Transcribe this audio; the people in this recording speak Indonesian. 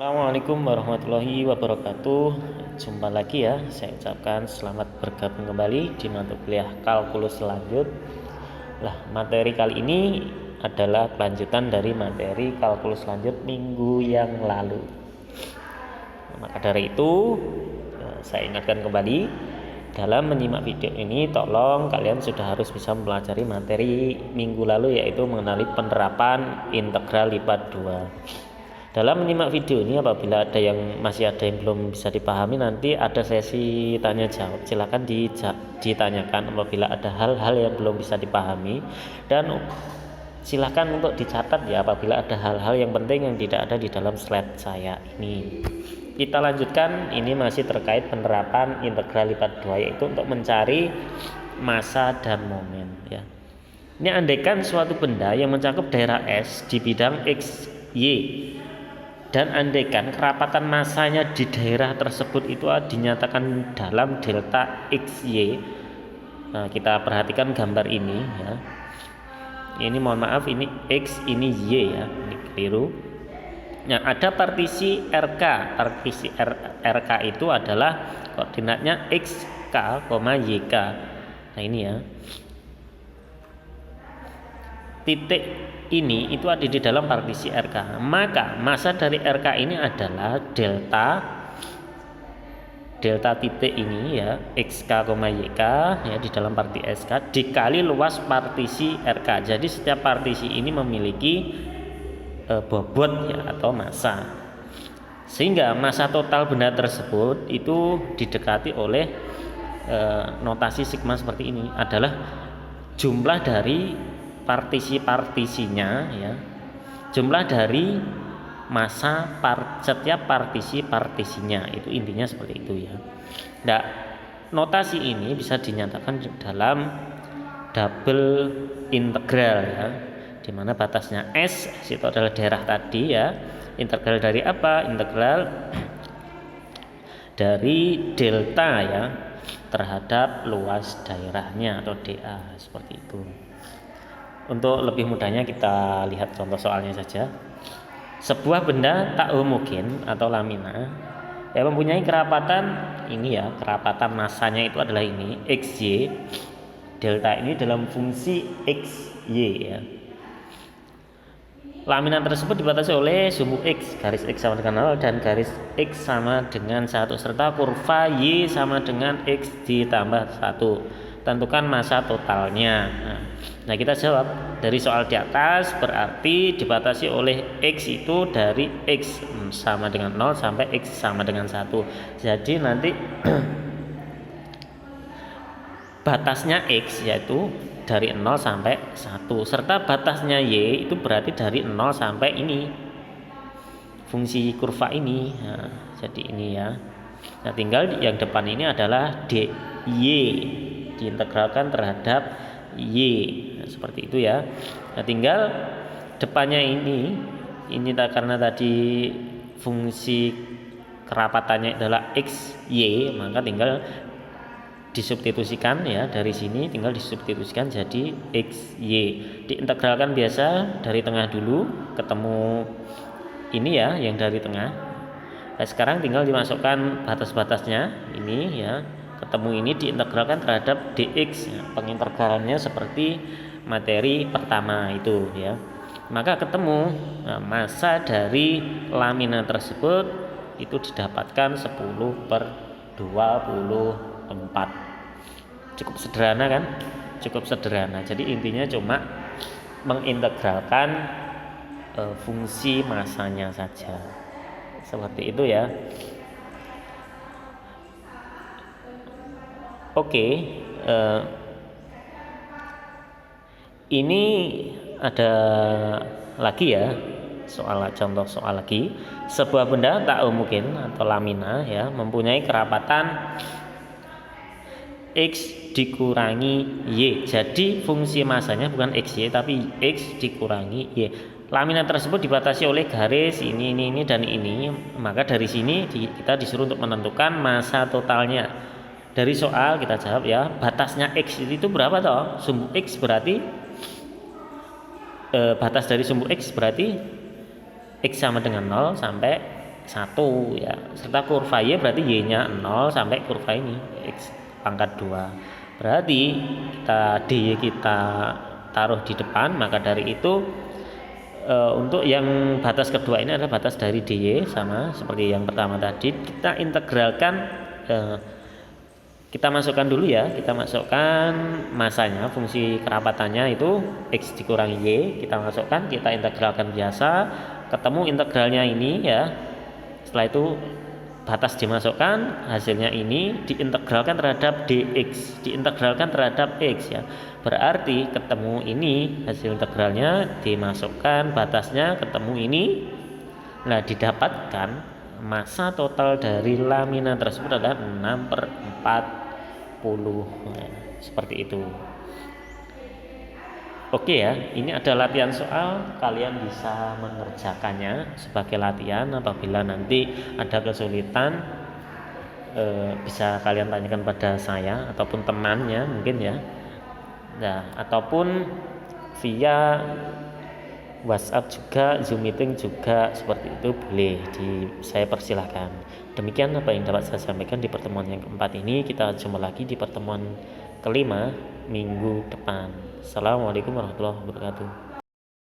Assalamualaikum warahmatullahi wabarakatuh. Jumpa lagi ya, saya ucapkan selamat bergabung kembali di mata kuliah kalkulus lanjut. Materi kali ini adalah kelanjutan dari materi kalkulus lanjut minggu yang lalu. Maka dari itu, saya ingatkan kembali, dalam menyimak video ini tolong kalian sudah harus bisa mempelajari materi minggu lalu, yaitu mengenali penerapan integral lipat 2. Dalam menyimak video ini, apabila masih ada yang belum bisa dipahami, nanti ada sesi tanya jawab. Silakan ditanyakan apabila ada hal-hal yang belum bisa dipahami, dan silakan untuk dicatat ya apabila ada hal-hal yang penting yang tidak ada di dalam slide saya ini. Kita lanjutkan, ini masih terkait penerapan integral lipat 2, yaitu untuk mencari massa dan momen ya. Ini andaikan suatu benda yang mencakup daerah S di bidang X, Y, dan andaikan kerapatan massanya di daerah tersebut itu dinyatakan dalam delta XY. Nah, kita perhatikan gambar ini ya. Ini mohon maaf, ini X, ini Y ya, ini keliru. Nah, ada partisi RK. Partisi RK itu adalah koordinatnya XK, YK. Nah, ini ya. Titik ini itu ada di dalam partisi RK. Maka massa dari RK ini adalah delta titik ini ya, XK, YK ya, di dalam partisi SK dikali luas partisi RK. Jadi setiap partisi ini memiliki bobot ya, atau massa. Sehingga massa total benda tersebut itu didekati oleh notasi sigma seperti ini, adalah jumlah dari partisi-partisinya ya, jumlah dari massa setiap partisi-partisinya, itu intinya seperti itu ya. Nah, notasi ini bisa dinyatakan dalam double integral ya, di mana batasnya S itu adalah daerah tadi ya. Integral dari apa? Integral dari delta ya terhadap luas daerahnya atau dA, seperti itu. Untuk lebih mudahnya kita lihat contoh soalnya saja. Sebuah benda tak homogen atau lamina yang mempunyai kerapatan ini ya, kerapatan massanya itu adalah ini XY. Delta ini dalam fungsi XY ya. Lamina tersebut dibatasi oleh sumbu X, garis X sama dengan 0 dan garis X sama dengan 1, serta kurva Y sama dengan X ditambah 1. Tentukan massa totalnya. Nah, kita jawab dari soal di atas, berarti dibatasi oleh X itu dari X sama dengan 0 sampai X sama dengan 1. Jadi nanti batasnya X yaitu dari 0 sampai 1, serta batasnya Y itu berarti dari 0 sampai ini fungsi kurva ini. Nah, jadi ini ya. Nah, tinggal yang depan ini adalah DY diintegralkan terhadap Y. Nah, seperti itu ya. Nah, tinggal depannya ini karena tadi fungsi kerapatannya adalah X, Y, maka tinggal disubstitusikan ya, dari sini tinggal disubstitusikan jadi X, Y. Diintegralkan biasa dari tengah dulu, ketemu ini ya yang dari tengah. Nah, sekarang tinggal dimasukkan batas-batasnya ini ya. Ketemu ini diintegralkan terhadap dx ya. Pengintegralannya seperti materi pertama itu ya. Maka ketemu massa dari lamina tersebut itu didapatkan 10/24. Cukup sederhana kan? Cukup sederhana. Jadi intinya cuma mengintegralkan fungsi massanya saja. Seperti itu ya. Oke, ini ada lagi ya contoh soal lagi. Sebuah benda tak homogen atau lamina ya mempunyai kerapatan X dikurangi Y. Jadi fungsi massanya bukan XY tapi X dikurangi Y. Lamina tersebut dibatasi oleh garis ini dan ini. Maka dari sini kita disuruh untuk menentukan massa totalnya. Dari soal kita jawab ya, batasnya X itu berapa toh? Sumbu X berarti batas dari sumbu X berarti X sama dengan 0 sampai 1 ya, serta kurva Y berarti Y-nya 0 sampai kurva ini X pangkat 2. Berarti DY kita taruh di depan, maka dari itu untuk yang batas kedua ini adalah batas dari DY, sama seperti yang pertama tadi. Kita integralkan, kita masukkan dulu ya, kita masukkan masanya, fungsi kerapatannya itu X dikurangi Y, kita masukkan, kita integralkan biasa, ketemu integralnya ini ya. Setelah itu batas dimasukkan, hasilnya ini diintegralkan terhadap dx, diintegralkan terhadap x ya. Berarti ketemu ini hasil integralnya, dimasukkan batasnya, ketemu ini. Nah, didapatkan massa total dari lamina tersebut adalah 6/40. Nah, seperti itu. Oke ya, ini ada latihan soal, kalian bisa mengerjakannya sebagai latihan. Apabila nanti ada kesulitan, bisa kalian tanyakan pada saya ataupun temannya mungkin ya. Nah, ataupun via WhatsApp juga, Zoom meeting juga, seperti itu boleh, saya persilahkan. Demikian apa yang dapat saya sampaikan di pertemuan yang keempat ini. Kita jumpa lagi di pertemuan kelima minggu depan. Assalamualaikum warahmatullahi wabarakatuh.